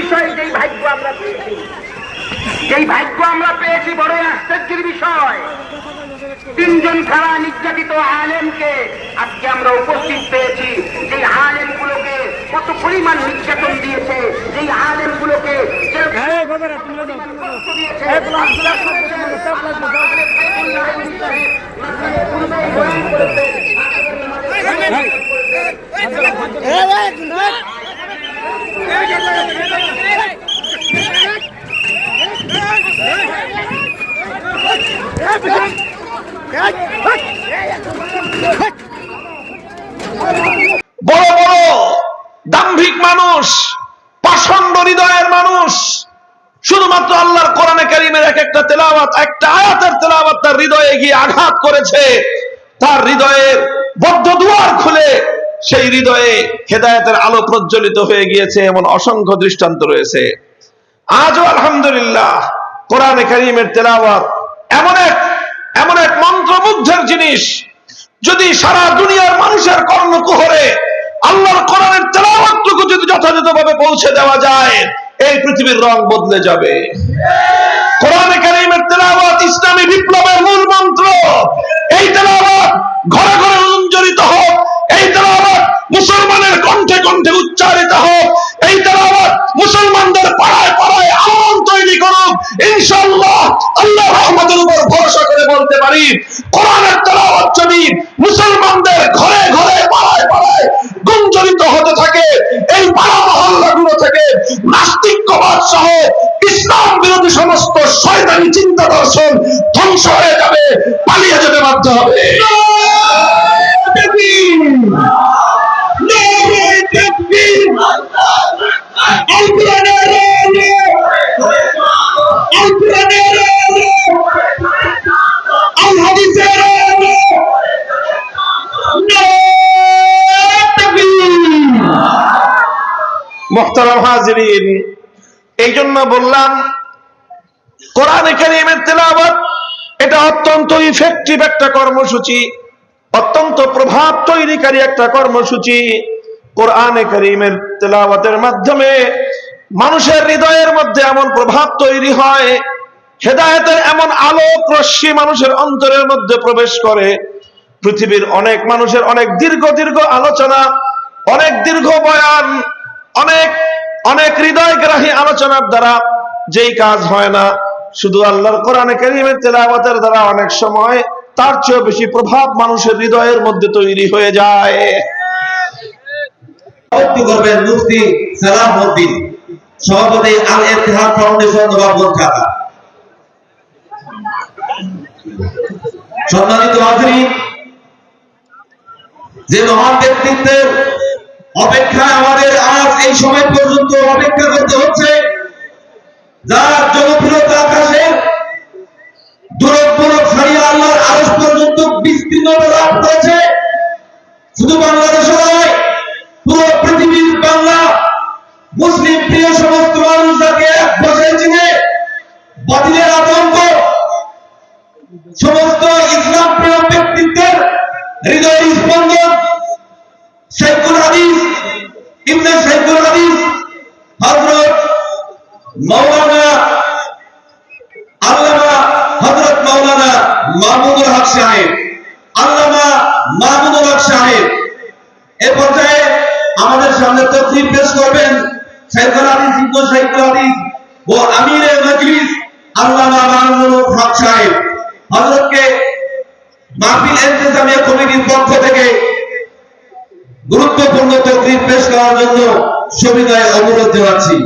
বিষয় যেই ভাগ্য আমরা পেয়েছি, যেই ভাগ্য আমরা পেয়েছি, বড় আশ্চর্যের বিষয়। তিনজন খাড়া নির্যাতিত আলেমকে আজকে আমরা উপস্থিত পেয়েছি। যে আলেমগুলোকে কত পরিমাণ নির্যাতন দিয়েছে, যেই আলেমগুলোকে বড় বড় দাম্ভিক মানুষ, পাষণ্ড হৃদয়ের মানুষ, শুধুমাত্র আল্লাহর কোরআনে কারীমের এক একটা তেলাওয়াত, একটা আয়াতের তেলাওয়াত তার হৃদয়ে গিয়ে আঘাত করেছে। তার হৃদয়ের বদ্ধ দুয়ার খুলে সেই হৃদয়ে হেদায়েতের আলো প্রজ্বলিত হয়ে গিয়েছে, এমন অসংখ্য দৃষ্টান্ত রয়েছে। আজও আলহামদুলিল্লাহ কোরআনে কারীমের তেলাওয়াত এমন এক মন্ত্রমুগ্ধের জিনিস। যদি সারা দুনিয়ার মানুষের কর্ণকুহরে আল্লাহর কোরআনের তেলাওয়াতটুকু যদি যথাযথভাবে পৌঁছে দেওয়া যায়, এই পৃথিবীর রং বদলে যাবে। কোরআনে কারীমের তেলাওয়াত ইসলামী বিপ্লবের মূল মন্ত্র। এই তেলাওয়াত ঘরে ঘরে রঞ্জরিত হোক, এই তেলাওয়াত মুসলমানের কণ্ঠে কণ্ঠে উচ্চারিত হোক, এই তেলাওয়াত মুসলমানদের পাড়ায় পাড়ায় আলোড়ন তৈরি করুক। ইনশাআল্লাহ আল্লাহর রহমতের উপর ভরসা করে বলতে পারি, কোরআনের তেলাওয়াত যদি মুসলমানদের ঘরে ঘরে পাড়ায় পাড়ায় গুঞ্জরিত হতে থাকে, এই পাড়া মহল্লাগুলো থেকে নাস্তিক্যবাদ সহ ইসলাম বিরোধী সমস্ত শয়তানি চিন্তা দর্শন ধ্বংস হয়ে যাবে, পালিয়ে যেতে বাধ্য হবে। মুহতারাম হাজিরিন, এই জন্য বললাম কোরআনে কারীমের তেলাওয়াত এটা অত্যন্ত ইফেক্টিভ একটা কর্মসূচি, অত্যন্ত প্রভাব তৈরিকারী একটা কর্মসূচি। কোরআনে কারীমের তেলাওয়াতের মাধ্যমে মানুষের হৃদয়ের মধ্যে এমন প্রভাব তৈরি হয়, হেদায়েতের এমন আলোক রশ্মি মানুষের অন্তরের মধ্যে প্রবেশ করে। পৃথিবীর অনেক মানুষের অনেক দীর্ঘ দীর্ঘ আলোচনা, অনেক দীর্ঘ বয়ান, অনেক হৃদয়গ্রাহী আলোচনার দ্বারা যেই কাজ হয় না, শুধু আল্লাহর কোরআনে কারীমের তেলাওয়াতের দ্বারা অনেক সময় তার চেয়ে বেশি প্রভাব মানুষের হৃদয়ের মধ্যে তৈরি হয়ে যায়। মুফতি সালামউদ্দিন, সভাপতি আল ইতিহাদ ফাউন্ডেশন নবাবগঞ্জ ঢাকা। সম্মানিত হাজিরিন, যে মহান ব্যক্তিত্বের অপেক্ষায় আমাদের আজ এই সময় পর্যন্ত অপেক্ষা করতে হচ্ছে, যার জনপ্রিয়তা আকাশে দূর ছাড়িয়ে আল্লাহর আরশ পর্যন্ত বিস্তীর্ণতা লাভ করেছে। শুধু বাংলাদেশে নয়, পুরো পৃথিবীর বাংলা মুসলিম প্রিয় সমস্ত মানুষ যাকে এক ভাষায় চিনে, বাতিলের আতঙ্ক সমস্ত ইসলাম প্রিয় ব্যক্তিত্বের হৃদয়ের স্পন্দন শাইখুল হাদিস ইবনে শাইখুল হাদিস হযরত মাওলানা আল্লামা হযরত মাওলানা মাহমুদুল হক সাহেব, আল্লামা মাহমুদুল হক সাহেব এই পর্যায়ে আমাদের সামনে তাকরীর পেশ করবেন শাইখুল হাদিস ইবনে শাইখুল হাদিস ও আমিরে মজলিস আল্লামা মাহমুদুল হক সাহেব। হযরতকে মাহফিল ইন্তেজামিয়া কমিটির পক্ষ থেকে গুরুত্বপূর্ণ তাকরীর পেশ করার জন্য সবিনয়ে অনুরোধ জানাচ্ছি।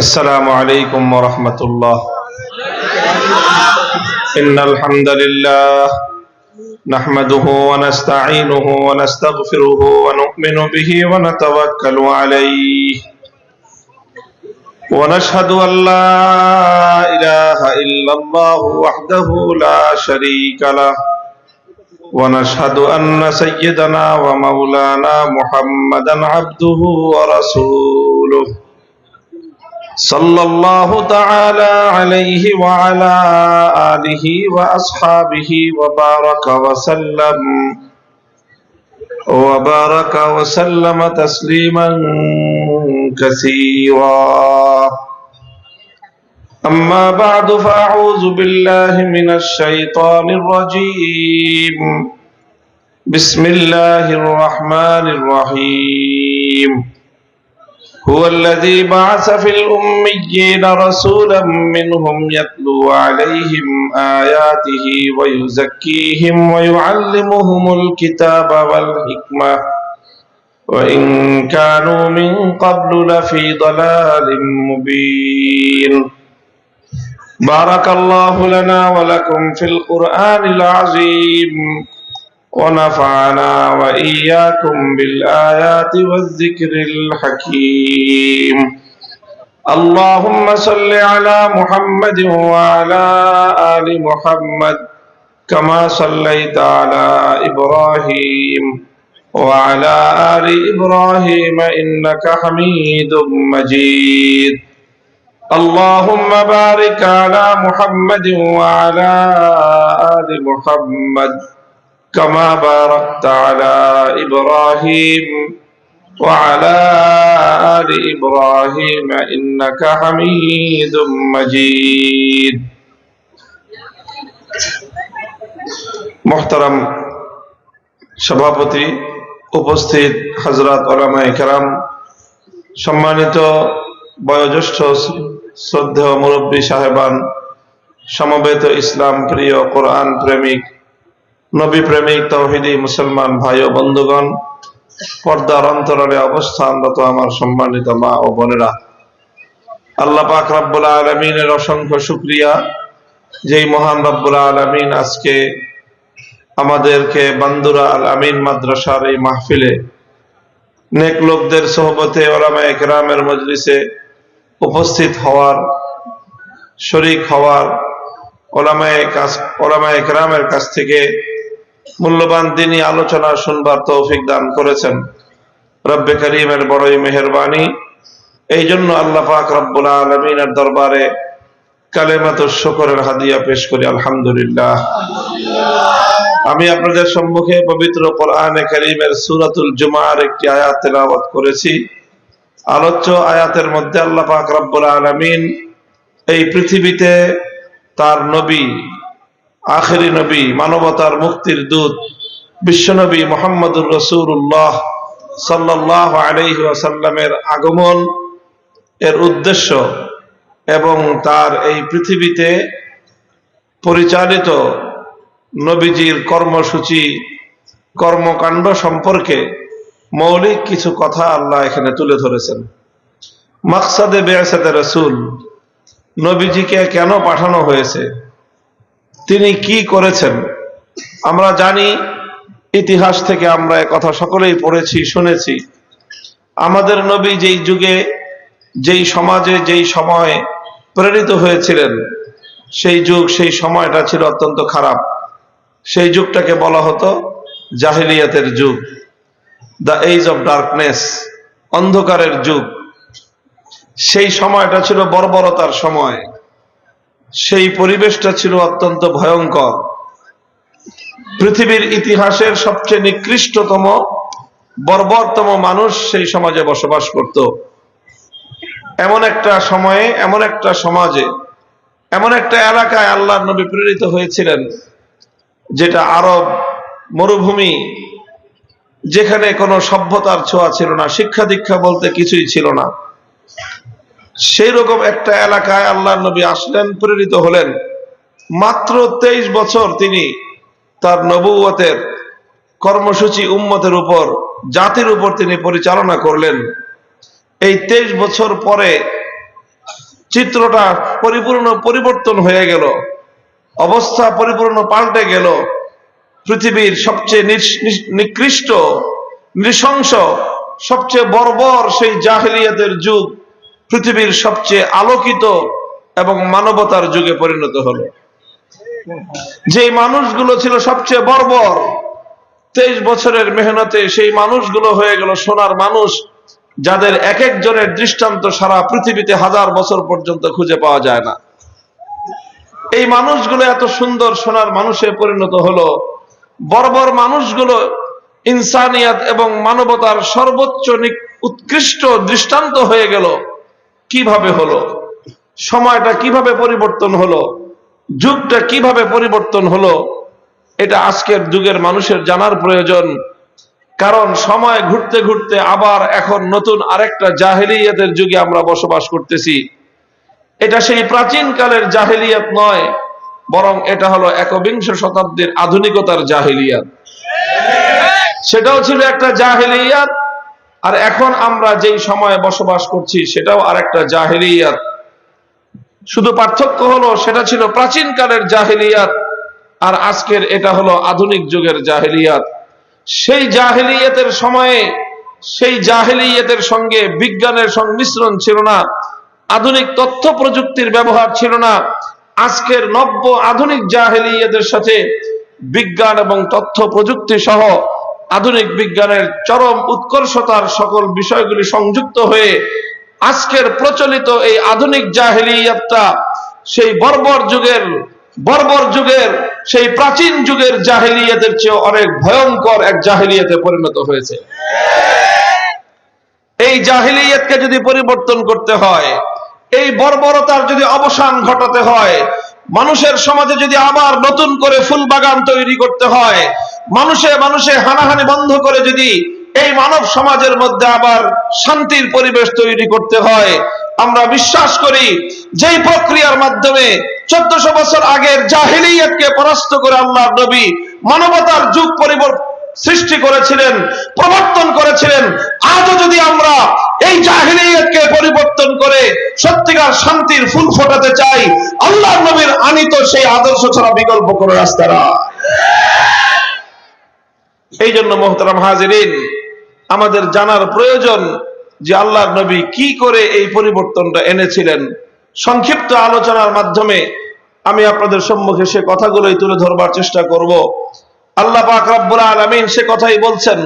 আসসালামু আলাইকুম ওয়া রাহমাতুল্লাহ। ইন্নাল হামদালিল্লাহ নাহমাদুহু ওয়া নাস্তাঈনুহু ওয়া নাস্তাগফিরুহু ওয়া নু'মিনু বিহি ওয়া নাতাওয়াক্কালু আলাইহি ওয়া নাশহাদু আল লা ইলাহা ইল্লাল্লাহু ওয়াহদাহু লা শারীকা লাহু ونشهد أن سيدنا ومولانا محمدا عبده ورسوله صلى الله تعالى عليه وعلى آله وأصحابه وبارك وسلم وبارك وسلم تسليما كثيرا. أما بعد فأعوذ بالله من الشيطان الرجيم. بسم الله الرحمن الرحيم. هو الذي بعث في الأميين رسولا منهم يتلو عليهم آياته ويزكيهم ويعلمهم الكتاب والحكمة وإن كانوا من قبل لفي ضلال مبين. بارك الله لنا ولكم في القرآن العظيم ونفعنا وإياكم بالآيات والذكر الحكيم. اللهم صل على محمد وعلى آل محمد كما صليت على إبراهيم وعلى آل إبراهيم إنك حميد مجيد. اللهم بارك على محمد وعلى آل محمد كما باركت على إبراهيم وعلى آل إبراهيم إنك حميد مجيد. محترم সভাপতি, উপস্থিত হযরত উলামায়ে কেরাম, সম্মানিত বয়োজ্যেষ্ঠ শ্রদ্ধেয় মুরব্বী সাহেবান, সমবেত ইসলাম প্রিয়, কোরআন প্রেমিক, নবী প্রেমিক, তাওহীদি মুসলমান ভাই ও বন্ধুগণ, পর্দার অন্তরালে অবস্থানরত আমার সম্মানিত মা ও বোনেরা, আল্লাহ পাক রব্বুল আলামিনের অসংখ্য শুকরিয়া, যেই মহান রব্বুল আলামিন আজকে আমাদেরকে বান্দুরা আল আমিন মাদ্রাসার এই মাহফিলে নেক লোকদের সোহবতে উলামায়ে কেরামের মজলিসে উপস্থিত হওয়ার, শরীক হওয়ার, উলামায়ে কেরামের কাছ থেকে মূল্যবান দ্বীনী আলোচনা শুনবার তৌফিক দান করেছেন। রব্বে করিমের বড়ই মেহেরবানি। এই জন্য আল্লাহ পাক রব্বুল আলামিনের দরবারে কালেমাতুশ শুকরের হাদিয়া পেশ করি, আলহামদুলিল্লাহ। আমি আপনাদের সম্মুখে পবিত্র কোরআনে কারীমের সূরাতুল জুমার একটি আয়াত তেলাওয়াত করেছি। আলোচ্য আয়াতের মধ্যে আল্লাহ পাক রব্বুল আলামিন এই পৃথিবীতে তার নবী, আখেরি নবী, মানবতার মুক্তির দূত বিশ্বনবী মুহাম্মদুর রাসূলুল্লাহ সাল্লাল্লাহু আলাইহি ওয়াসাল্লামের আগমন এর উদ্দেশ্য এবং তার এই পৃথিবীতে পরিচালিত নবীজির কর্মসূচি, কর্মকাণ্ড সম্পর্কে মৌলিক কিছু কথা আল্লাহ এখানে তুলে ধরেছেন। মাকসাদে বিআসাতে রাসূল, নবীজিকে কেন পাঠানো হয়েছে, তিনি কি করেছেন। আমরা জানি, ইতিহাস থেকে আমরা কথা সকলেই পড়েছি, শুনেছি। আমাদের নবী যেই যুগে, যেই সমাজে, যেই সময়ে প্রেরিত হয়েছিলেন, সেই যুগ, সেই সময়টা ছিল অত্যন্ত খারাপ। সেই যুগটাকে বলা হতো জাহিলিয়াতের যুগ, দ্য এজ অফ ডার্কনেস, অন্ধকারের যুগ। সেই সময়টা ছিল বর্বরতার সময়, সেই পরিবেশটা ছিল অত্যন্ত ভয়ঙ্কর। পৃথিবীর ইতিহাসের সবচেয়ে নিকৃষ্টতম, বর্বরতম মানুষ সেই সমাজে বসবাস করত। এমন একটা সময়ে, এমন একটা সমাজে, এমন একটা এলাকায় আল্লাহর নবী প্রেরিত হয়েছিলেন, যেটা আরব মরুভূমি, যেখানে কোনো সভ্যতার ছোঁয়া ছিল না, শিক্ষা দীক্ষা বলতে কিছুই ছিল না। সেই রকম একটা এলাকায় আল্লাহর নবী আসলেন, প্রেরিত হলেন। মাত্র 23 বছর তিনি তার নবুয়তের কর্মসূচি উম্মতের উপর, জাতির উপর তিনি পরিচালনা করলেন। এই 23 বছর পরে চিত্রটা পরিপূর্ণ পরিবর্তন হয়ে গেল, অবস্থা পরিপূর্ণ পাল্টে গেল। পৃথিবীর সবচেয়ে নিকৃষ্ট, নৃশংস, সবচেয়ে বর্বর সেই জাহিলিয়াতের যুগ পৃথিবীর সবচেয়ে আলোকিত এবং মানবতার যুগে পরিণত হলো। যে মানুষগুলো ছিল সবচেয়ে বর্বর, 23 বছরের মেহনতে সেই মানুষগুলো হয়ে গেল সোনার মানুষ, যাদের এক একজনের দৃষ্টান্ত সারা পৃথিবীতে 1000 বছর পর্যন্ত খুঁজে পাওয়া যায় না। এই মানুষগুলো এত সুন্দর সোনার মানুষে পরিণত হলো। বর্বর মানুষগুলো ইনসানিয়াত এবং মানবতার সর্বোচ্চ উৎকৃষ্ট দৃষ্টান্ত হয়ে গেল। কিভাবে হলো, সময়টা কিভাবে পরিবর্তন হলো, যুগটা কিভাবে পরিবর্তন হলো, এটা আজকের যুগের মানুষের জানার প্রয়োজন। কারণ সময় ঘুরতে ঘুরতে আবার এখন নতুন আরেকটা জাহেলিয়াতের যুগে আমরা বসবাস করতেছি। এটা সেই প্রাচীন কালের জাহেলিয়াত নয়, বরং এটা হলো একবিংশ শতাব্দীর আধুনিকতার জাহেলিয়াত। সেটাও ছিল একটা জাহেলিয়াত, আর এখন আমরা যেই সময়ে বসবাস করছি সেটাও আরেকটা জাহেলিয়াত। শুধু পার্থক্য হলো সেটা ছিল প্রাচীন কালের জাহেলিয়াত, আর আজকের এটা হলো আধুনিক যুগের জাহেলিয়াত। সেই জাহেলিয়াতের সময়ে সেই জাহেলিয়াতের সঙ্গে বিজ্ঞানের সংমিশ্রণ ছিল না, আধুনিক তথ্য প্রযুক্তির ব্যবহার ছিল না। আজকের নব্য আধুনিক জাহেলিয়াতের সাথে বিজ্ঞান এবং তথ্য প্রযুক্তি সহ আধুনিক বিজ্ঞানের চরম উৎকর্ষতার সকল বিষয়গুলি সংযুক্ত হয়ে আজকের প্রচলিত এই আধুনিক জাহেলিয়াতটা সেই বর্বর যুগের সেই প্রাচীন যুগের জাহেলিয়াতের চেয়ে অনেক ভয়ঙ্কর এক জাহেলিয়াতে পরিণত হয়েছে। এই জাহেলিয়াতকে যদি পরিবর্তন করতে হয়, এই বর্বরতার যদি অবসান ঘটাতে হয়, মানুষের সমাজে যদি আবার নতুন করে ফুল বাগান তৈরি করতে হয়, মানুষে মানুষে হানাহানি বন্ধ করে যদি এই মানব সমাজের মধ্যে আবার শান্তির পরিবেশ তৈরি করতে হয়, আমরা বিশ্বাস করি যেই প্রক্রিয়ার মাধ্যমে 1400 বছর আগের জাহেলিয়াতকে পরাস্ত করে আল্লাহর নবী মানবতার যুগ সৃষ্টি করেছিলেন, প্রবর্তন করেছিলেন, আজও যদি আমরা এই জাহেলিয়াতকে পরিবর্তন করে সত্যিকার শান্তির ফুল ফোটাতে চাই, আল্লাহর নবীর আনিত সেই আদর্শ ছাড়া বিকল্প কোনো রাস্তা না। এই জন্য মোহতারাম হাজিরিন, আমাদের জানার প্রয়োজন যে আল্লাহর নবী কি করে এই পরিবর্তনটা এনেছিলেন। সংক্ষিপ্ত আলোচনার মাধ্যমে আমি আপনাদের সম্মুখে সে কথাগুলোই তুলে ধরবার চেষ্টা করব। আল্লাহ পাক রব্বুল আলামিন সে কথাই বলছেন,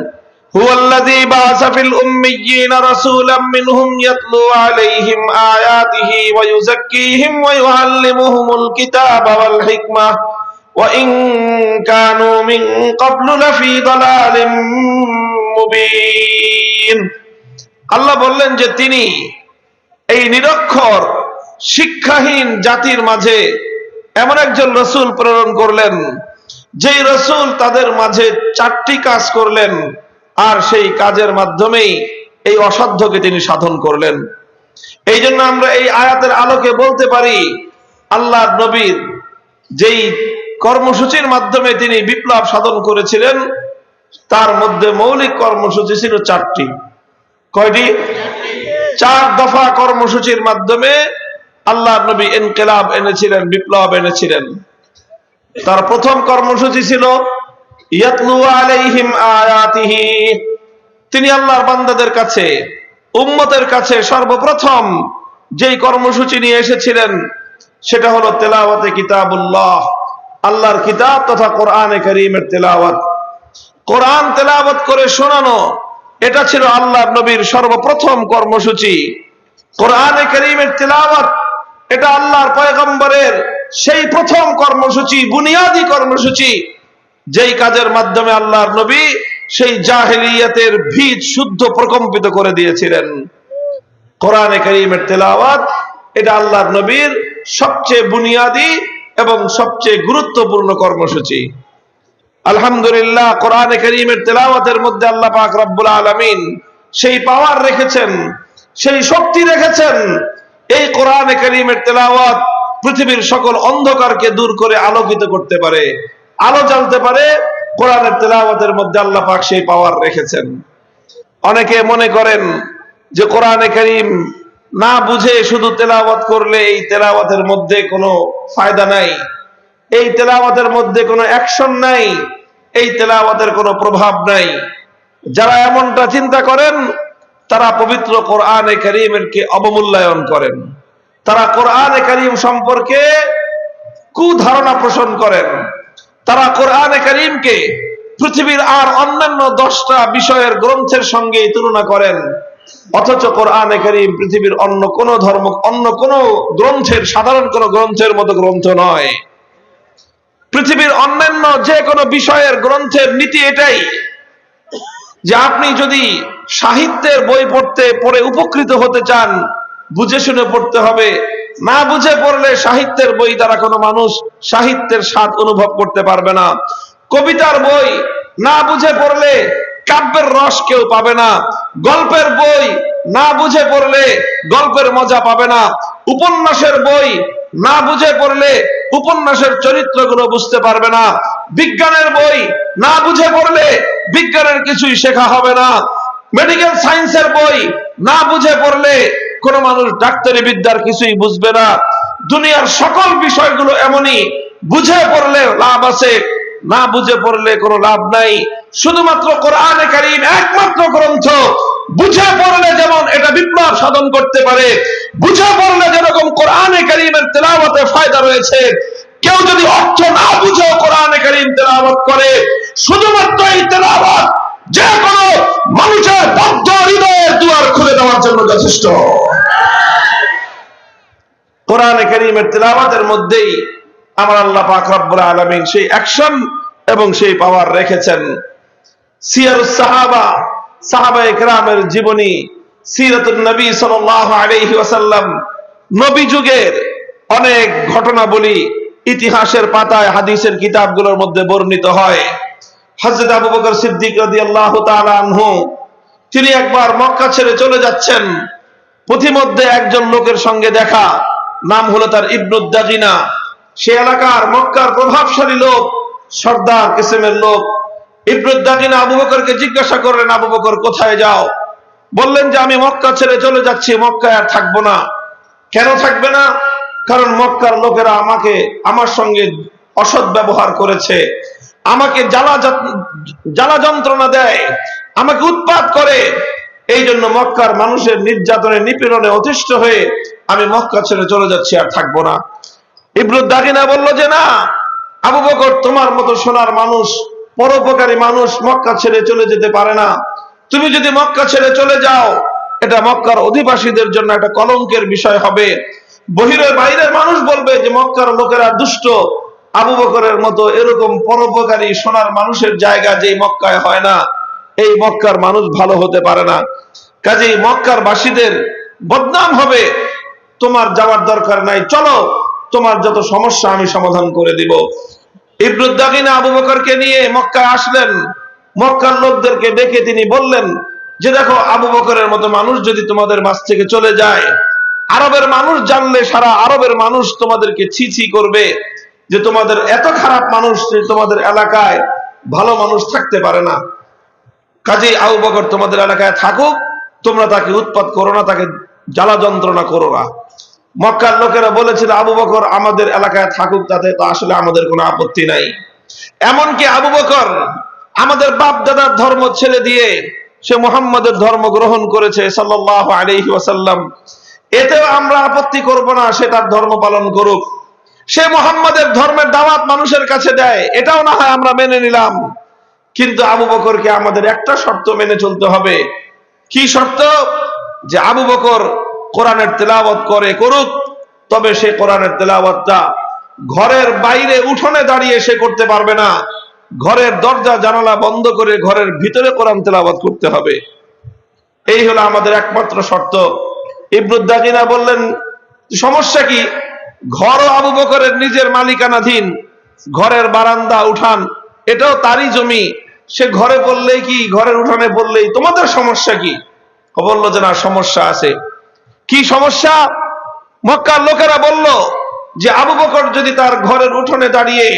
হুয়াল্লাযী বাআসা ফিল উম্মিয়্যিনা রাসূলাম মিনহুম ইয়াতলু আলাইহিম আয়াতিহি ওয়া ইউযাক্কিহিম ওয়া ইউআল্লিমুহুমুল কিতাবা ওয়াল হিকমাহ ওয়া ইন কানু মিন ক্বাবলু লাফি দালালিম মুবিন। আল্লাহ বললেন যে তিনি এই নিরক্ষর শিক্ষাহীন জাতির মাঝে এমন একজন রাসূল প্রেরণ করলেন, যেই রাসূল তাদের মাঝে 4টি কাজ করলেন, আর সেই কাজের মাধ্যমেই এই অসাধ্যকে তিনি সাধন করলেন। এই জন্য আমরা এই আয়াতের আলোকে বলতে পারি, আল্লাহর নবীর যেই কর্মসূচির মাধ্যমে তিনি বিপ্লব সাধন করেছিলেন, তার মধ্যে মৌলিক কর্মসূচি ছিল 4টি। কয়টি? 4 দফা কর্মসূচির মাধ্যমে আল্লাহর নবী ইনকিলাব এনেছিলেন, বিপ্লব এনেছিলেন। তার প্রথম কর্মসূচি ছিল ইয়াতলু আলাইহিম আয়াতিহি। তিনি আল্লাহর বান্দাদের কাছে, উম্মতের কাছে সর্বপ্রথম যেই কর্মসূচি নিয়ে এসেছিলেন সেটা হলো তেলাওয়াতে কিতাবুল্লাহ, আল্লাহর কিতাব তথা কোরআনে কারীমের তেলাওয়াত। কোরআন তেলাওয়াত করে শোনানো, এটা ছিল আল্লাহর নবীর সর্বপ্রথম কর্মসূচি। কোরআনে কারীমের তেলাওয়াত এটা আল্লাহর পয়গম্বরের সেই প্রথম কর্মসূচি, বুনিয়াদি কর্মসূচি, যেই কাজের মাধ্যমে আল্লাহর নবী সেই জাহেলিয়াতের ভিত শুদ্ধ প্রকম্পিত করে দিয়েছিলেন। কোরআনে কারীমের তেলাওয়াত এটা আল্লাহর নবীর সবচেয়ে বুনিয়াদি এবং সবচেয়ে গুরুত্বপূর্ণ কর্মসূচি। আলহামদুলিল্লাহ, কোরআনে কারীমের তেলাওয়াতের মধ্যে আল্লাহ পাক রব্বুল আলামিন সেই পাওয়ার রেখেছেন, সেই শক্তি রেখেছেন। এই কোরআনে কারীমের তেলাওয়াত পৃথিবীর সকল অন্ধকারকে দূর করে আলোকিত করতে পারে, আলো জ্বালতে পারে। কোরআনের তেলাওয়াতের মধ্যে আল্লাহ পাক সেই পাওয়ার রেখেছেন। অনেকে মনে করেন যে কোরআনে কারীম না বুঝে শুধু তেলাওয়াত করলে এই তেলাওয়াতের মধ্যে কোনো ফায়দা নাই, এই তেলাওয়াতের মধ্যে কোনো অ্যাকশন নাই, এই তেলাওয়াতের কোনো প্রভাব নাই। যারা এমনটা চিন্তা করেন তারা পবিত্র কোরআনে কারীমকে অবমূল্যায়ন করেন, তারা কোরআনে কারীম সম্পর্কে কুধারণা পোষণ করেন, তারা কোরআনে কারীমকে পৃথিবীর আর অন্যান্য 10টা বিষয়ের গ্রন্থের সঙ্গে তুলনা করেন। অথচ কোরআনে কারীম পৃথিবীর অন্য কোনো গ্রন্থের, সাধারণ কোনো গ্রন্থের মতো গ্রন্থ নয়। পৃথিবীর অন্যান্য যে কোনো বিষয়ের গ্রন্থের নীতি এটাই যে আপনি যদি সাহিত্যের বই পড়ে উপকৃত হতে চান, বুঝে শুনে পড়তে হবে। না বুঝে পড়লে সাহিত্যের বই দ্বারা কোনো মানুষ সাহিত্যের স্বাদ অনুভব করতে পারবে না। কবিতার বই না বুঝে পড়লে কাব্যের রস কেউ পাবে না। গল্পের বই না বুঝে পড়লে গল্পের মজা পাবে না। উপন্যাসের বই না বুঝে পড়লে উপন্যাসের চরিত্রগুলো বুঝতে পারবে না। বিজ্ঞানের বই না বুঝে পড়লে বিজ্ঞানের কিছুই শেখা হবে না। মেডিকেল সায়েন্সের বই না বুঝে পড়লে কোন মানুষ ডাক্তারি বিদ্যার কিছুই বুঝবে না। দুনিয়ার সকল বিষয়গুলো এমনই, বুঝে পড়লে লাভ আছে, না বুঝে পড়লে কোনো লাভ নাই। শুধুমাত্র কোরআনে কারীম একমাত্র গ্রন্থ, বুঝে পড়লে যেমন এটা বিপ্লব সাধন করতে পারে, বুঝে পড়লে যেরকম কোরআনে কারীমের তেলাওয়াতে ফায়দা রয়েছে, কেউ যদি অর্থ না বুঝে কোরআনে কারীম তেলাওয়াত করে, শুধুমাত্র এই তেলাওয়াত যে কোনো মানুষের বদ্ধ হৃদয়ের দুয়ার খুলে দেওয়ার জন্য যথেষ্ট। কোরআনে কারীমের তেলাওয়াতের মধ্যেই আমার আল্লাহ পাক রব্বুল আলামিন সেই অ্যাকশন এবং সেই পাওয়ার রেখেছেন। সিয়ারুস সাহাবা, সাহাবায়ে কেরামের জীবনী, সিরাতুন নবী সাল্লাল্লাহু আলাইহি ওয়াসাল্লাম, নবী যুগের অনেক ঘটনাবলী ইতিহাসের পাতায় হাদিসের কিতাবগুলোর মধ্যে বর্ণিত হয়। হযরত আবু বকর সিদ্দিক রাদিয়াল্লাহু তাআলা আনহু, তিনি একবার মক্কা ছেড়ে চলে যাচ্ছেন। পথিমধ্যে একজন লোকের সঙ্গে দেখা, নাম হলো তার ইবনুদ দাগিনা। সে এলাকার মক্কার প্রভাবশালী লোক, সর্দার কিসমের লোক। ইবনুদ দাগিনা আবু বকরকে জিজ্ঞাসা করলেন, আবু বকর কোথায় যাও? বললেন যে আমি মক্কা ছেড়ে চলে যাচ্ছি, মক্কায় আর থাকবো না। কেন থাকবে না? কারণ মক্কার লোকেরা আমার সঙ্গে অসৎ ব্যবহার করেছে, আমাকে জ্বালা যন্ত্রণা দেয়, আমাকে উৎপাত করে। এই জন্য মক্কার মানুষের নির্যাতনে নিপীড়নে অতিষ্ঠ হয়ে আমি মক্কা ছেড়ে চলে যাচ্ছি, আর থাকবো না। ইবনুদ দাগিনা বলল যে না আবু বকর, তোমার মতো সোনার মানুষ, পরোপকারী মানুষ মক্কা ছেড়ে চলে যেতে পারে না। তুমি যদি মক্কা ছেড়ে চলে যাও, এটা মক্কার অধিবাসীদের জন্য একটা কলঙ্কের বিষয় হবে। বাইরের মানুষ বলবে যে মক্কার লোকেরা দুষ্ট, আবু বকরের মতো এরকম পরোপকারী সোনার মানুষের জায়গা যেই মক্কায় হয় না, এই মক্কার মানুষ ভালো হতে পারে না। কাজেই মক্কার বাসীদের বদনাম হবে। তোমার যাওয়ার দরকার নাই, চলো, তোমার যত সমস্যা আমি সমাধান করে দিব। ইবনুদ দাগিনা আবু বকরকে নিয়ে মক্কায় আসলেন। মক্কার লোকদেরকে ডেকে তিনি বললেন যে দেখো, আবু বকরের মতো মানুষ যদি তোমাদের মাঝ থেকে চলে যায়, আরবের মানুষ জানলে সারা আরবের মানুষ তোমাদেরকে ছি ছি করবে যে তোমাদের এত খারাপ মানুষ, যে তোমাদের এলাকায় ভালো মানুষ থাকতে পারে না। কাজেই আবু বকর তোমাদের এলাকায় থাকুক, তোমরা তাকে উৎপাত করো না, তাকে জ্বালা যন্ত্রণা করো না। মক্কার লোকেরা বলেছিল আবু বকর আমাদের এলাকায় থাকুক, তাতে তো আসলে আমাদের কোনো আপত্তি নাই। এমনকি আবু বকর আমাদের বাপ দাদার ধর্ম ছেড়ে দিয়ে সে মুহাম্মাদের ধর্ম গ্রহণ করেছে সাল্লাল্লাহু আলাইহি ওয়াসাল্লাম, এতেও আমরা আপত্তি করব না, সে তার ধর্ম পালন করুক। সে মুহাম্মাদের ধর্মের দাওয়াত মানুষের কাছে দেয়, এটাও না হয় আমরা মেনে নিলাম। কিন্তু আবু বকরকে আমাদের একটা শর্ত মেনে চলতে হবে। কি শর্ত? যে আবু বকর কোরআনের তেলাওয়াত করুক, তবে সে কোরআনের তেলাওয়াতটা ঘরের বাইরে উঠোনে দাঁড়িয়ে সে করতে পারবে না। ঘরের দরজা জানালা বন্ধ করে ঘরের ভিতরে কোরআন তেলাওয়াত করতে হবে। এই হলো আমাদের একমাত্র শর্ত। ইবনুদ দাগিনা বললেন সমস্যা কি? ঘরও আবু বকরের নিজের মালিকানাধীন, ঘরের বারান্দা উঠান এটাও তারই জমি, সে ঘরে বললেই কি ঘরের উঠানে বললেই তোমাদের সমস্যা কি? বললো যে না, সমস্যা আছে। কি সমস্যা? মক্কার লোকেরা বলল যে আবু বকর যদি তার ঘরের উঠোনে দাঁড়িয়ে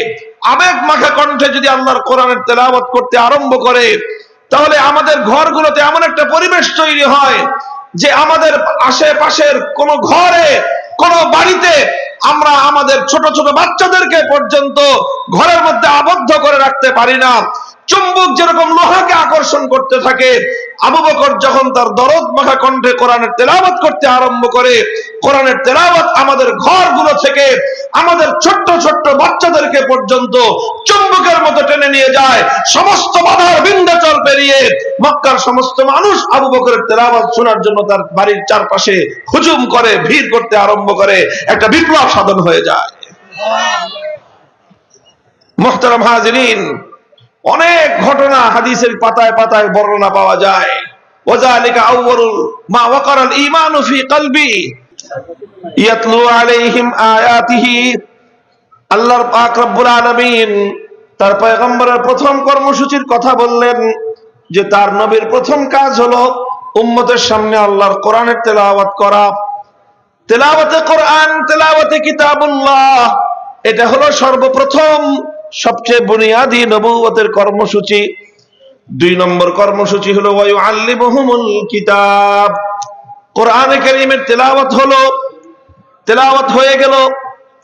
আবেগ মাখা কণ্ঠে যদি আল্লাহর কোরআনের তেলাওয়াত করতে আরম্ভ করে, তাহলে আমাদের ঘরগুলোতে এমন একটা পরিবেশ তৈরি হয় যে আমাদের আশেপাশের কোন ঘরে, কোন বাড়িতে আমরা আমাদের ছোট ছোট বাচ্চাদেরকে পর্যন্ত ঘরের মধ্যে আবদ্ধ করে রাখতে পারি না। চুম্বক যেরকম লোহাকে আকর্ষণ করতে থাকে, আবু বকর যখন তার দরদ মাখা কণ্ঠে কোরআনের তেলাওয়াত করতে আরম্ভ করে, কোরআনের তেলাওয়াত আমাদের ঘরগুলো থেকে আমাদের ছোট্ট ছোট্ট বাচ্চাদেরকে পর্যন্ত চুম্বকের মতো টেনে নিয়ে যায়। সমস্ত বাধার বিন্ধ্যাচল পেরিয়ে মক্কার সমস্ত মানুষ আবু বকরের তেলাওয়াত শোনার জন্য তার বাড়ির চারপাশে হুজুম করে, ভিড় করতে আরম্ভ করে, একটা বিপ্লব সাধন হয়ে যায়। মুহতারাম হাজিরিন, অনেক ঘটনা হাদিসের পাতায় পাতায় বর্ণনা পাওয়া যায়। ওয়াযালিকা আউয়ালুল মা ওয়াকারাল ঈমানু ফি কলবি ইয়াতলু আলাইহিম আয়াতিহি। আল্লাহর পাক রব্বুল আলামিন তার পয়গম্বরের প্রথম কর্মসূচির কথা বললেন যে তার নবীর প্রথম কাজ হলো উম্মতের সামনে আল্লাহর কোরআনের তেলাওয়াত করা। তেলাওয়াতে কোরআন, তেলাওয়াতে কিতাবুল্লাহ, এটা হলো সর্বপ্রথম সবচেয়ে বুনিয়াদী নবুয়তের কর্মসূচি। 2 নম্বর কর্মসূচি হলো ওয়ায়ুআল্লিমুহুমুল কিতাব। কোরআনে কারীমের তেলাওয়াত হলো, তেলাওয়াত হয়ে গেল,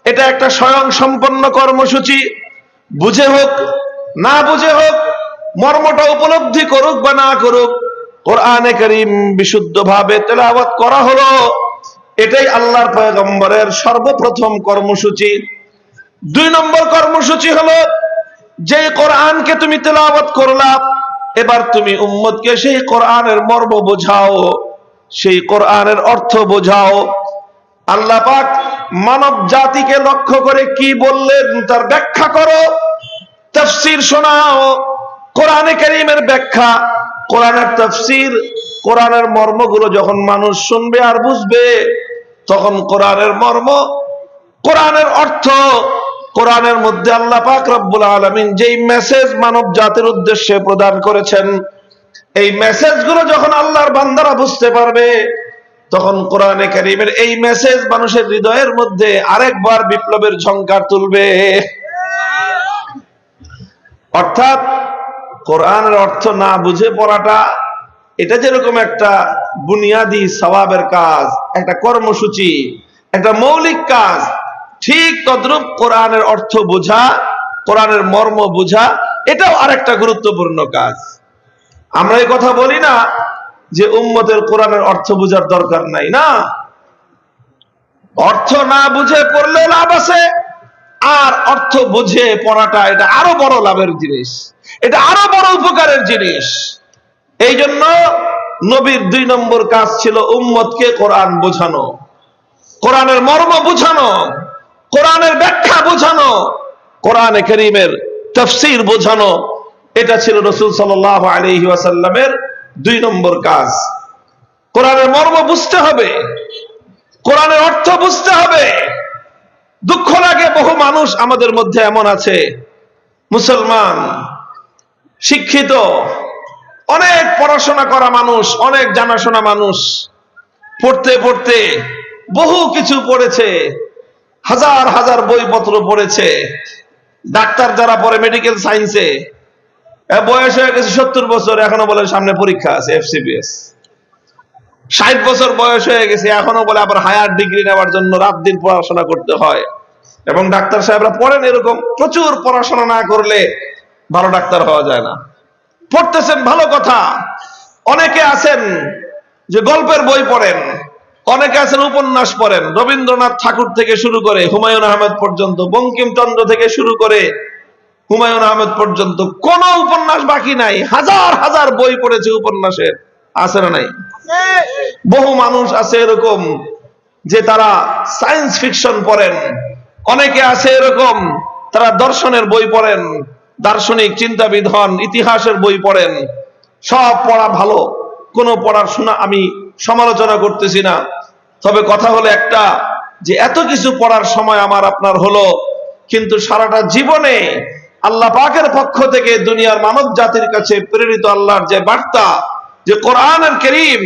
এটা একটা স্বয়ং সম্পন্ন কর্মসূচি। বুঝে হোক না বুঝে হোক, মর্মটা উপলব্ধি করুক বা না করুক, কোরআনে কারীম বিশুদ্ধভাবে তেলাওয়াত করা হলো, এটাই আল্লাহর পয়গম্বরের সর্বপ্রথম কর্মসূচি। 2 নম্বর কর্মসূচি হলো যে কোরআনকে তুমি তেলাওয়াত করলা, এবার তুমি উম্মতকে সেই কোরআনের মর্ম বোঝাও, সেই কোরআনের অর্থ বোঝাও। আল্লাহ পাক মানব জাতিকে লক্ষ্য করে কি বললেন তার ব্যাখ্যা করো, তাফসীর শোনাও। কোরআনে কারীমের ব্যাখ্যা, কোরআনের তাফসীর, কোরআনের মর্মগুলো যখন মানুষ শুনবে আর বুঝবে, তখন কোরআনের মর্ম, কোরআনের অর্থ, কোরআনের মধ্যে আল্লাহ পাক রব্বুল আলামিন যেই মেসেজ মানব জাতির উদ্দেশ্যে প্রদান করেছেন, এই মেসেজগুলো যখন আল্লাহর বান্দারা বুঝতে পারবে, তখন কোরআনে কারীমের এই মেসেজ মানুষের হৃদয়ের মধ্যে আরেকবার বিপ্লবের ঝংকার তুলবে। অর্থাৎ কোরআনের অর্থ না বুঝে পড়াটা, এটা যেরকম একটা বুনিয়াদি সওয়াবের কাজ, একটা কর্মসূচি, একটা মৌলিক কাজ, ঠিক তদ্রূপ কোরআনের অর্থ বোঝা, কোরআনের মর্ম বোঝা, এটাও আরেকটা গুরুত্বপূর্ণ কাজ। আমরা এই কথা বলি না যে উম্মতের কোরআনের অর্থ বোঝার দরকার নাই, না, অর্থ না বুঝে পড়লে লাভ আছে, আর অর্থ বুঝে পড়াটা এটা আরো বড় লাভের জিনিস, এটা আরো বড় উপকারের জিনিস। এই জন্য নবীর 2 নম্বর কাজ ছিল উম্মতকে কোরআন বোঝানো, কোরআনের মর্ম বোঝানো, কোরআনের ব্যাখ্যা বোঝানো, কোরআনে কারীমের তাফসীর বোঝানো। এটা ছিল রাসূল সাল্লাল্লাহু আলাইহি ওয়াসাল্লামের 2 নম্বর কাজ। কোরআনের মর্ম বুঝতে হবে, কোরআনের অর্থ বুঝতে হবে। দুঃখ লাগে, বহু মানুষ আমাদের মধ্যে এমন আছে, মুসলমান, শিক্ষিত, অনেক পড়াশোনা করা মানুষ, অনেক জানাশোনা মানুষ, পড়তে পড়তে বহু কিছু পড়েছে, হাজার হাজার বইপত্র পড়েছে। ডাক্তার যারা পড়ে মেডিকেল সায়েন্সে, বয়স হয়ে গেছে 70 বছর, এখনো বলে সামনে পরীক্ষা আছে FCPS। 60 বছর বয়স হয়ে গেছে, এখনো বলে আবার হায়ার ডিগ্রি নেওয়ার জন্য রাত দিন পড়াশোনা করতে হয়। এবং ডাক্তার সাহেবরা পড়েন এরকম, প্রচুর পড়াশোনা না করলে ভালো ডাক্তার হওয়া যায় না। পড়তেছেন, ভালো কথা। অনেকে আছেন যে গল্পের বই পড়েন, অনেকে আছেন উপন্যাস পড়েন, রবীন্দ্রনাথ ঠাকুর থেকে শুরু করে হুমায়ুন আহমেদ পর্যন্ত, বঙ্কিমচন্দ্র থেকে শুরু করে হুমায়ুন আহমেদ পর্যন্ত কোন উপন্যাস বাকি নাই। হাজার হাজার বই পড়েছে উপন্যাসের, আছে না নাই? বহু মানুষ আছে এরকম যে তারা সায়েন্স ফিকশন পড়েন, অনেকে আছে এরকম তারা দর্শনের বই পড়েন, দার্শনিক চিন্তাবিদ হন, ইতিহাসের বই পড়েন। সব পড়া ভালো, কোন পড়াশোনা আমি সমালোচনা করতেছি না। তবে কথা হলো একটা, যে এত কিছু পড়ার সময় আমার আপনার হলো, কিন্তু সারাটা জীবনে আল্লাহ পাকের পক্ষ থেকে দুনিয়ার মানব জাতির কাছে প্রেরিত আল্লাহর যে বার্তা, যে কোরআনুল কারীম,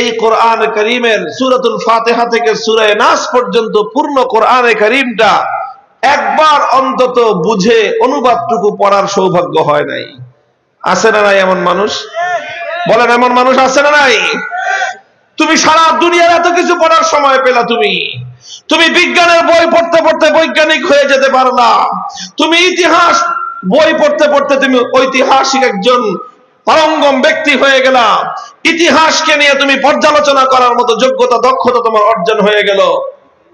এই কোরআনুল কারীমের সূরাতুল ফাতিহা থেকে সূরা নাস পর্যন্ত পূর্ণ কোরআনুল কারীমটা একবার অন্তত বুঝে অনুবাদটুকু পড়ার সৌভাগ্য হয় নাই। আছে না নাই এমন মানুষ? বলেন, এমন মানুষ আছে না নাই? তুমি সারা দুনিয়ার এত কিছু পড়ার সময় পেলা, তুমি বিজ্ঞানের বই পড়তে পড়তে বৈজ্ঞানিক হয়ে যেতে পারলা, তুমি ইতিহাস বই পড়তে পড়তে তুমি ঐতিহাসিক একজন পারঙ্গম ব্যক্তি হয়ে গেলা, ইতিহাসকে নিয়ে তুমি পর্যালোচনা করার মতো যোগ্যতা, দক্ষতা তোমার অর্জন হয়ে গেল।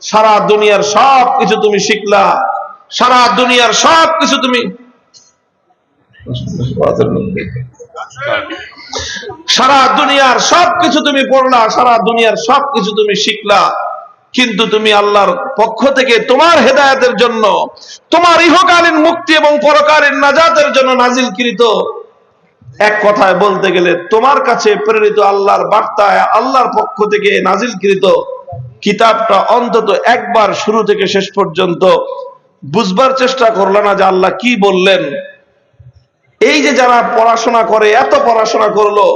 সারা দুনিয়ার সব কিছু তুমি শিখলা, সারা দুনিয়ার সব কিছু তুমি সারা দুনিয়ার সবকিছু তুমি পড়লা, সারা দুনিয়ার সবকিছু তুমি শিখলা, কিন্তু তুমি আল্লাহর পক্ষ থেকে তোমার হেদায়েতের জন্য, তোমার ইহকালীন মুক্তি এবং পরকালীন নাজাতের জন্য নাজিলকৃত, এক কথায় বলতে গেলে তোমার কাছে প্রেরিত আল্লাহর বার্তায়, আল্লাহর পক্ষ থেকে নাজিলকৃত কিতাবটা অন্তত একবার শুরু থেকে শেষ পর্যন্ত বুঝবার চেষ্টা করলে না যে আল্লাহ কি বললেন। এই যে যারা পড়াশোনা করে, এত পড়াশোনা করলো,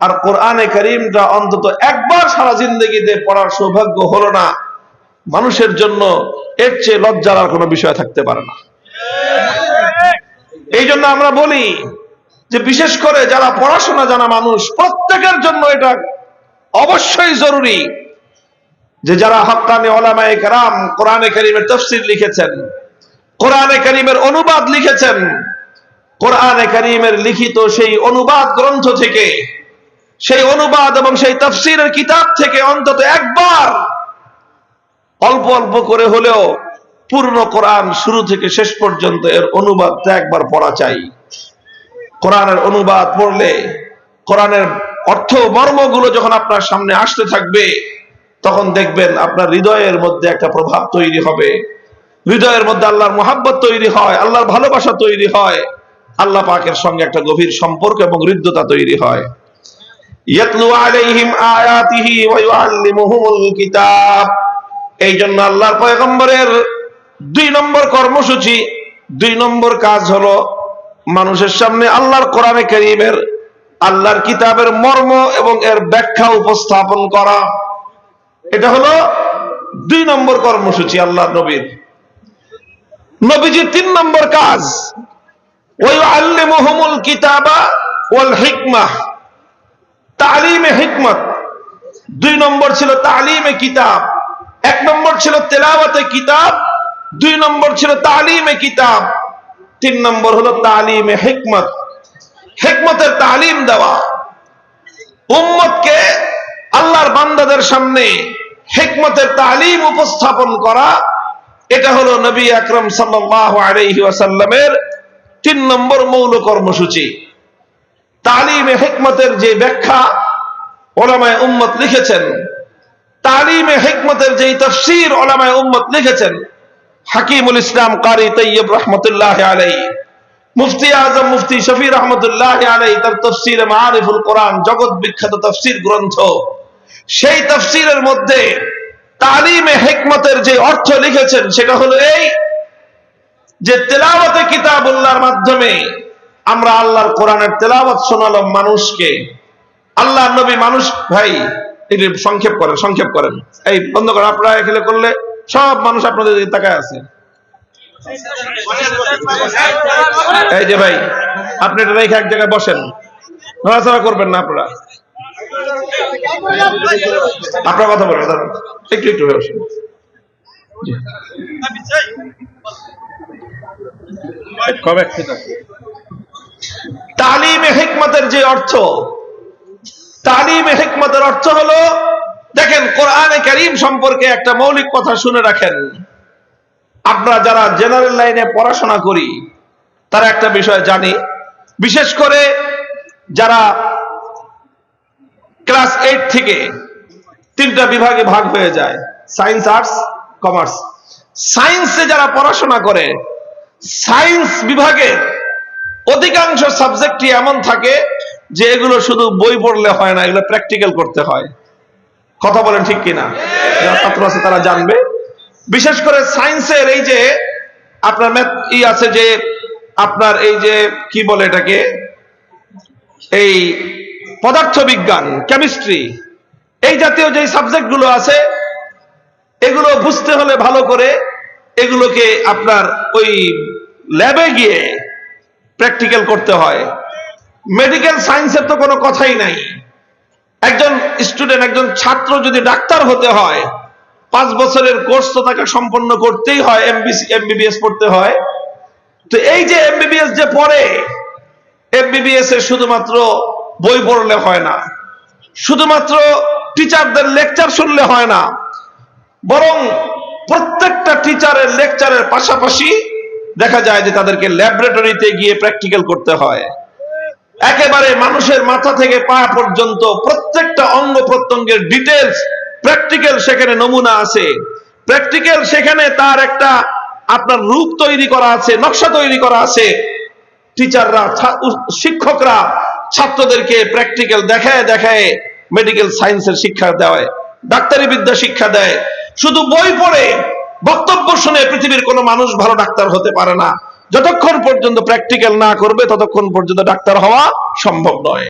আর কোরআনে কারীমটা অন্তত একবার সারা জিন্দগিতে পড়ার সৌভাগ্য হলো না, মানুষের জন্য এর চেয়ে লজ্জার আর কোনো বিষয় থাকতে পারে না। এই জন্য আমরা বলি যে বিশেষ করে যারা পড়াশোনা জানা মানুষ, প্রত্যেকের জন্য এটা অবশ্যই জরুরি যে যারা হক্কানি উলামায়ে কেরাম কোরআনে কারীমের তাফসীর লিখেছেন, কোরআনে কারীমের অনুবাদ লিখেছেন, কোরআনে কারীমের লিখিত সেই অনুবাদ গ্রন্থ থেকে, সেই অনুবাদ এবং সেই তাফসীরের কিতাব থেকে অন্তত একবার অল্প অল্প করে হলেও পূর্ণ কোরআন শুরু থেকে শেষ পর্যন্ত এর অনুবাদটা একবার পড়া চাই। কোরআনের অনুবাদ পড়লে কোরআনের অর্থ মর্মগুলো যখন আপনার সামনে আসতে থাকবে, তখন দেখবেন আপনার হৃদয়ের মধ্যে একটা প্রভাব তৈরি হবে, হৃদয়ের মধ্যে আল্লাহর মুহাব্বত তৈরি হয়, আল্লাহর ভালোবাসা তৈরি হয়, আল্লাহ পাকের সঙ্গে একটা গভীর সম্পর্ক এবং হৃদ্যতা তৈরি হয়। ইয়াতলু আলাইহিম আয়াতিহি ওয়া ইউআল্লিমুহুমুল কিতাব। এই জন্য আল্লাহর পয়গম্বরের 2 নম্বর কর্মসূচি, 2 নম্বর কাজ হলো মানুষের সামনে আল্লাহর কোরআনে কারীমের, আল্লাহর কিতাবের মর্ম এবং এর ব্যাখ্যা উপস্থাপন করা। এটা হলো 2 নম্বর কর্মসূচি আল্লাহর নবীর। নবীজির 3 নম্বর কাজ ওয়া ইউআল্লিমুহুমুল কিতাবা ওয়াল হিকমাহ, তালিমে হিকমত। 2 নম্বর ছিল তালিমে কিতাব, 1 নম্বর ছিল তেলাওয়াতে কিতাব, 2 নম্বর ছিল তালিমে কিতাব, 3 নম্বর হলো তালিমে হিকমত, হিকমতের তালিম দেওয়া। উম্মতকে আল্লাহর বান্দাদের সামনে হিকমতের তালিম উপস্থাপন করা, এটা হলো নবী আকরাম সাল্লাল্লাহু আলাইহি ওয়াসাল্লামের 3 নম্বর মৌল কর্মসূচি। তালিমে হিকমতের যে ব্যাখ্যা উলামায়ে উম্মত লিখেছেন, তালিমে হিকমতের যে তাফসীর উলামায়ে উম্মত লিখেছেন, হাকিমুল ইসলাম কারি তাইয়্যিব রাহমাতুল্লাহি আলাইহি, মুফতি আজম মুফতি শফি রাহমাতুল্লাহি আলাইহি তার তাফসীরে মাআরিফুল কোরআন, জগৎ বিখ্যাত তাফসীর গ্রন্থ, সেই তাফসীরের মধ্যে তালিমে হিকমতের যে অর্থ লিখেছেন সেটা হলো এই যে তেলাওয়াতে কিতাবুল্লাহর মাধ্যমে আমরা আল্লাহর কোরআনের তেলাওয়াত শোনালাম মানুষকে। আল্লাহর নবী মানুষ, ভাই এটা সংক্ষেপ করেন, এই বন্ধ করেন, আপনারা এখানে করলে সব মানুষ আপনাদের দিকে তাকায় আছে। এই যে ভাই, আপনি এটা রেখে এক জায়গায় বসেন, নড়াচড়া করবেন না। আপনার কথা বলেন, একটু হয়ে বসেন। তালিমে হিকমতের যে অর্থ, তালিমে হিকমতের অর্থ হলো, দেখেন কোরআনে কারীম সম্পর্কে একটা মৌলিক কথা শুনে রাখেন। আমরা যারা জেনারেল লাইনে পড়াশোনা করি তারা একটা বিষয় জানি, বিশেষ করে যারা ক্লাস 8 থেকে 3টা বিভাগে ভাগ হয়ে যায়, সায়েন্স, আর্টস, কমার্স। সায়েন্সে যারা পড়াশোনা করে, সায়েন্স বিভাগের অধিকাংশ সাবজেক্টই এমন থাকে যে এগুলো শুধু বই পড়লে হয় না, এগুলো প্র্যাকটিক্যাল করতে হয়। কথা বলেন ঠিক কিনা? যারা ছাত্র আছে তারা জানবে। বিশেষ করে সায়েন্সের এই যে আপনার আছে যে আপনার এই যে কি বলে এটাকে, এই পদার্থবিজ্ঞান, কেমিস্ট্রি, এই জাতীয় যে সাবজেক্ট গুলো আছে, এগুলো বুঝতে হলে ভালো করে এগুলোকে আপনার ওই ল্যাবে গিয়ে প্র্যাকটিক্যাল করতে হয়। মেডিকেল সায়েন্সের তো কোনো কথাই নাই। একজন স্টুডেন্ট, একজন ছাত্র যদি ডাক্তার হতে হয়, 5 বছরের কোর্স তো তাকে সম্পন্ন করতেই হয়, এমবিবিএস পড়তে হয়। তো এই যে এমবিবিএস যে পড়ে, এমবিবিএস এর শুধুমাত্র বই পড়লে হয় না, শুধুমাত্র টিচারদের লেকচার শুনলে হয় না, বরং প্রত্যেকটা টিচারের লেকচারের পাশাপাশি দেখা যায় যে তাদেরকে ল্যাবরেটরিতে গিয়ে প্র্যাকটিক্যাল করতে হয়। একেবারে মানুষের মাথা থেকে পা পর্যন্ত প্রত্যেকটা অঙ্গ প্রত্যঙ্গের ডিটেলস প্র্যাকটিক্যাল সেখানে নমুনা আছে, প্র্যাকটিক্যাল সেখানে তার একটা আপনার রূপ তৈরি করা আছে, নকশা তৈরি করা আছে। টিচাররা, শিক্ষকরা ছাত্রদেরকে প্র্যাকটিক্যাল দেখায় দেখায় মেডিকেল সায়েন্সের শিক্ষা দেয়, ডাক্তারি বিদ্যা শিক্ষা দেয়। শুধু বই পড়ে বক্তব্য শুনে পৃথিবীর কোনো মানুষ ভালো ডাক্তার হতে পারে না। যতক্ষণ পর্যন্ত প্র্যাকটিক্যাল না করবে ততক্ষণ পর্যন্ত ডাক্তার হওয়া সম্ভব নয়।